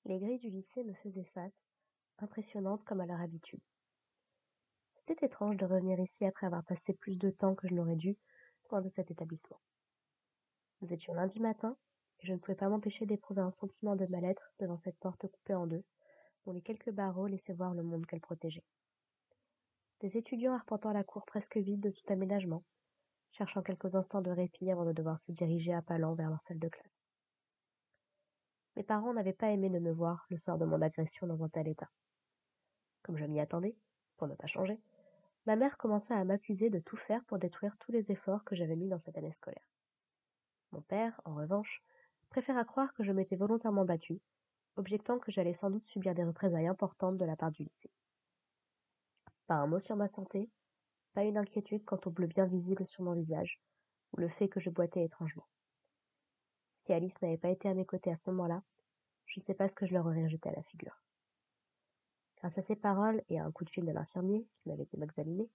Les grilles du lycée me faisaient face, impressionnantes comme à leur habitude. C'était étrange de revenir ici après avoir passé plus de temps que je n'aurais dû loin de cet établissement. Nous étions lundi matin, et je ne pouvais pas m'empêcher d'éprouver un sentiment de mal-être devant cette porte coupée en deux, dont les quelques barreaux laissaient voir le monde qu'elle protégeait. Des étudiants arpentant la cour presque vide de tout aménagement, cherchant quelques instants de répit avant de devoir se diriger à pas lents vers leur salle de classe. Mes parents n'avaient pas aimé de me voir le soir de mon agression dans un tel état. Comme je m'y attendais, pour ne pas changer, ma mère commença à m'accuser de tout faire pour détruire tous les efforts que j'avais mis dans cette année scolaire. Mon père, en revanche, préféra croire que je m'étais volontairement battue, objectant que j'allais sans doute subir des représailles importantes de la part du lycée. Pas un mot sur ma santé, pas une inquiétude quant au bleu bien visible sur mon visage, ou le fait que je boitais étrangement. Si Alice n'avait pas été à mes côtés à ce moment-là, je ne sais pas ce que je leur aurais jeté à la figure. Grâce à ces paroles et à un coup de fil de l'infirmier qui m'avait été m'examiner,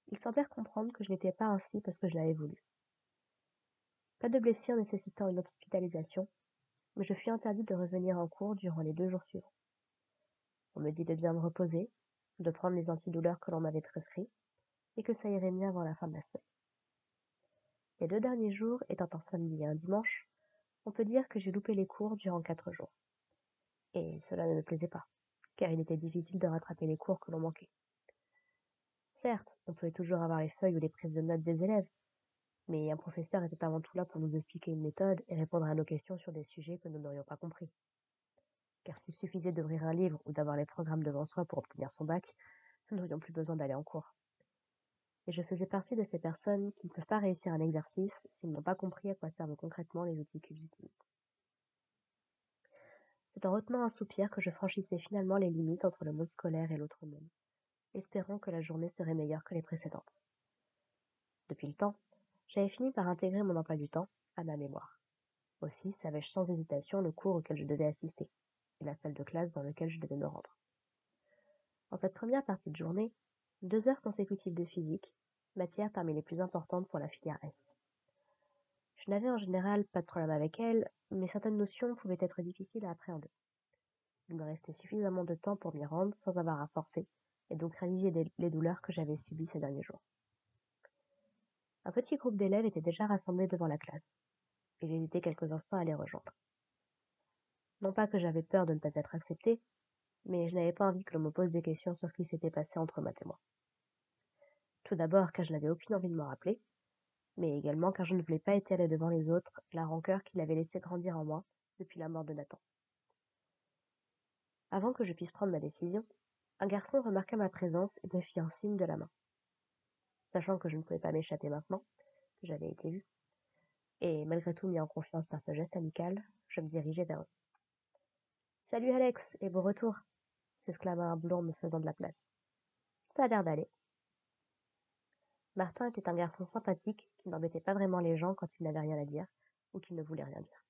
ils semblèrent comprendre que je n'étais pas ainsi parce que je l'avais voulu. Pas de blessure nécessitant une hospitalisation, mais je fus interdit de revenir en cours durant les 2 jours suivants. On me dit de bien me reposer, de prendre les antidouleurs que l'on m'avait prescrits, et que ça irait mieux avant la fin de la semaine. Les 2 derniers jours étant un samedi et un dimanche, on peut dire que j'ai loupé les cours durant 4 jours. Et cela ne me plaisait pas, car il était difficile de rattraper les cours que l'on manquait. Certes, on pouvait toujours avoir les feuilles ou les prises de notes des élèves, mais un professeur était avant tout là pour nous expliquer une méthode et répondre à nos questions sur des sujets que nous n'aurions pas compris. Car s'il suffisait d'ouvrir un livre ou d'avoir les programmes devant soi pour obtenir son bac, nous n'aurions plus besoin d'aller en cours. Et je faisais partie de ces personnes qui ne peuvent pas réussir un exercice s'ils n'ont pas compris à quoi servent concrètement les outils qu'ils utilisent. C'est en retenant un soupir que je franchissais finalement les limites entre le monde scolaire et l'autre monde, espérant que la journée serait meilleure que les précédentes. Depuis le temps, j'avais fini par intégrer mon emploi du temps à ma mémoire. Aussi savais-je sans hésitation le cours auquel je devais assister et la salle de classe dans laquelle je devais me rendre. En cette première partie de journée, 2 heures consécutives de physique, matière parmi les plus importantes pour la filière S. Je n'avais en général pas de problème avec elle, mais certaines notions pouvaient être difficiles à appréhender. Il me restait suffisamment de temps pour m'y rendre sans avoir à forcer, et donc raviver les douleurs que j'avais subies ces derniers jours. Un petit groupe d'élèves était déjà rassemblé devant la classe, et j'hésitais quelques instants à les rejoindre. Non pas que j'avais peur de ne pas être acceptée, mais je n'avais pas envie que l'on me pose des questions sur ce qui s'était passé entre Matt et moi. Tout d'abord car je n'avais aucune envie de m'en rappeler, mais également car je ne voulais pas étaler devant les autres la rancœur qu'il avait laissé grandir en moi depuis la mort de Nathan. Avant que je puisse prendre ma décision, un garçon remarqua ma présence et me fit un signe de la main. Sachant que je ne pouvais pas m'échapper maintenant, que j'avais été vue, et malgré tout mis en confiance par ce geste amical, je me dirigeai vers eux. « Salut Alex, et bon retour !» s'exclama un blond en me faisant de la place. « Ça a l'air d'aller. » Martin était un garçon sympathique qui n'embêtait pas vraiment les gens quand il n'avait rien à dire, ou qu'il ne voulait rien dire.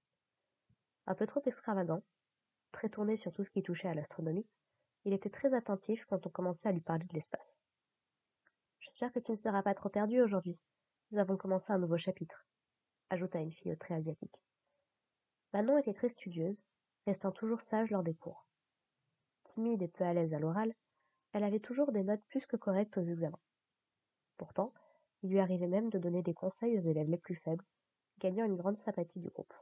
Un peu trop extravagant, très tourné sur tout ce qui touchait à l'astronomie, il était très attentif quand on commençait à lui parler de l'espace. « J'espère que tu ne seras pas trop perdu aujourd'hui. Nous avons commencé un nouveau chapitre, » ajouta une fille au trait asiatique. Manon était très studieuse, restant toujours sage lors des cours. Timide et peu à l'aise à l'oral, elle avait toujours des notes plus que correctes aux examens. Pourtant, il lui arrivait même de donner des conseils aux élèves les plus faibles, gagnant une grande sympathie du groupe.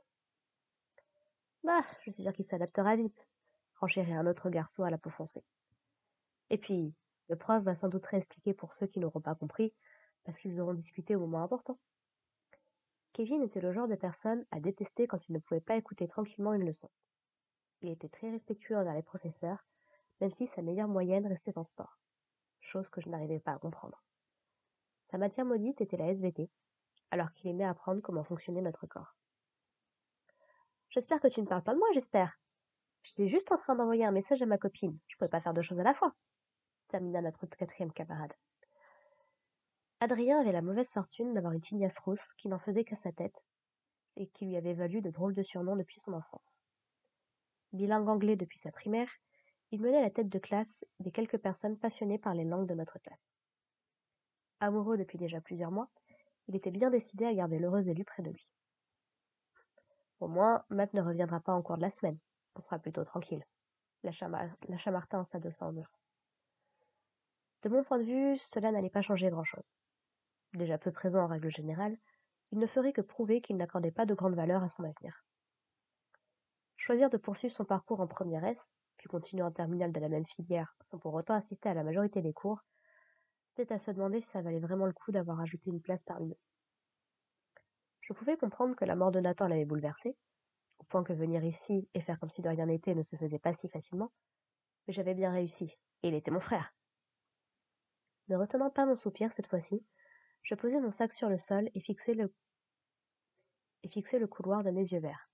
« Bah, je suis sûre qu'il s'adaptera vite, » renchérit un autre garçon à la peau foncée. Et puis, le prof va sans doute réexpliquer pour ceux qui n'auront pas compris, parce qu'ils auront discuté au moment important. Kevin était le genre de personne à détester quand il ne pouvait pas écouter tranquillement une leçon. Il était très respectueux envers les professeurs, même si sa meilleure moyenne restait en sport, chose que je n'arrivais pas à comprendre. Sa matière maudite était la SVT, alors qu'il aimait apprendre comment fonctionnait notre corps. « J'espère que tu ne parles pas de moi, j'espère. J'étais juste en train d'envoyer un message à ma copine, je pouvais pas faire 2 choses à la fois, » termina notre 4e camarade. Adrien avait la mauvaise fortune d'avoir une tignasse rousse qui n'en faisait qu'à sa tête, et qui lui avait valu de drôles de surnoms depuis son enfance. Bilingue anglais depuis sa primaire, il menait la tête de classe des quelques personnes passionnées par les langues de notre classe. Amoureux depuis déjà plusieurs mois, il était bien décidé à garder l'heureux élu près de lui. Au moins, Matt ne reviendra pas en cours de la semaine, On sera plutôt tranquille, lâcha Martin en s'adossant au mur. De mon point de vue, cela n'allait pas changer grand-chose. Déjà peu présent en règle générale, il ne ferait que prouver qu'il n'accordait pas de grande valeur à son avenir. Choisir de poursuivre son parcours en première S, puis continuer en terminale de la même filière sans pour autant assister à la majorité des cours, c'était à se demander si ça valait vraiment le coup d'avoir ajouté une place parmi nous. Je pouvais comprendre que la mort de Nathan l'avait bouleversé, au point que venir ici et faire comme si de rien n'était ne se faisait pas si facilement, mais j'avais bien réussi, et il était mon frère. Ne retenant pas mon soupir cette fois-ci, je posai mon sac sur le sol et fixai le couloir de mes yeux verts.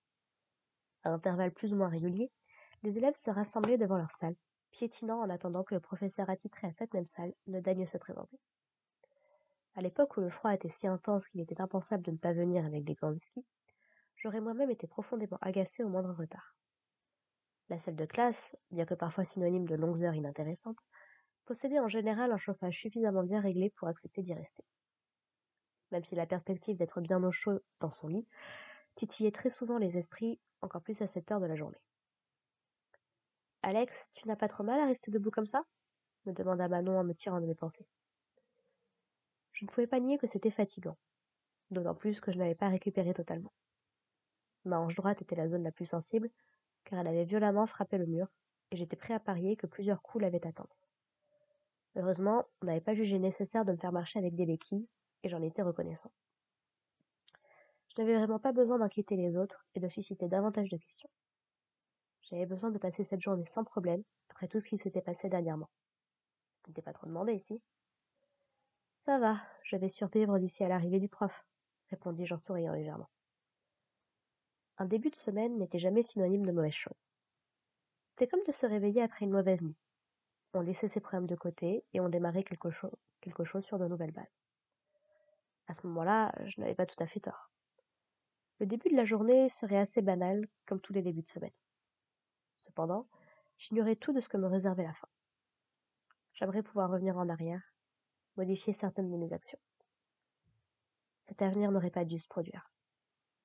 À intervalles plus ou moins réguliers, les élèves se rassemblaient devant leur salle, piétinant en attendant que le professeur attitré à cette même salle ne daigne se présenter. À l'époque où le froid était si intense qu'il était impensable de ne pas venir avec des gants de ski, j'aurais moi-même été profondément agacée au moindre retard. La salle de classe, bien que parfois synonyme de longues heures inintéressantes, possédait en général un chauffage suffisamment bien réglé pour accepter d'y rester. Même si la perspective d'être bien au chaud dans son lit titillait très souvent les esprits, encore plus à cette heure de la journée. Alex, tu n'as pas trop mal à rester debout comme ça me demanda Manon en me tirant de mes pensées. Je ne pouvais pas nier que c'était fatigant, d'autant plus que je n'avais pas récupéré totalement. Ma hanche droite était la zone la plus sensible, car elle avait violemment frappé le mur, et j'étais prêt à parier que plusieurs coups l'avaient atteinte. Heureusement, on n'avait pas jugé nécessaire de me faire marcher avec des béquilles, et j'en étais reconnaissant. Je n'avais vraiment pas besoin d'inquiéter les autres et de susciter davantage de questions. J'avais besoin de passer cette journée sans problème, après tout ce qui s'était passé dernièrement. Ce n'était pas trop demandé ici. Ça va, je vais survivre d'ici à l'arrivée du prof, répondis-je en souriant légèrement. Un début de semaine n'était jamais synonyme de mauvaise chose. C'était comme de se réveiller après une mauvaise nuit. On laissait ses problèmes de côté et on démarrait quelque chose sur de nouvelles bases. À ce moment-là, je n'avais pas tout à fait tort. Le début de la journée serait assez banal, comme tous les débuts de semaine. Cependant, j'ignorais tout de ce que me réservait la fin. J'aimerais pouvoir revenir en arrière, modifier certaines de mes actions. Cet avenir n'aurait pas dû se produire.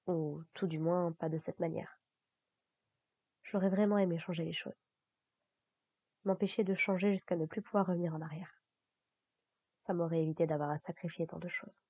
Ou tout du moins pas de cette manière. J'aurais vraiment aimé changer les choses. M'empêcher de changer jusqu'à ne plus pouvoir revenir en arrière. Ça m'aurait évité d'avoir à sacrifier tant de choses.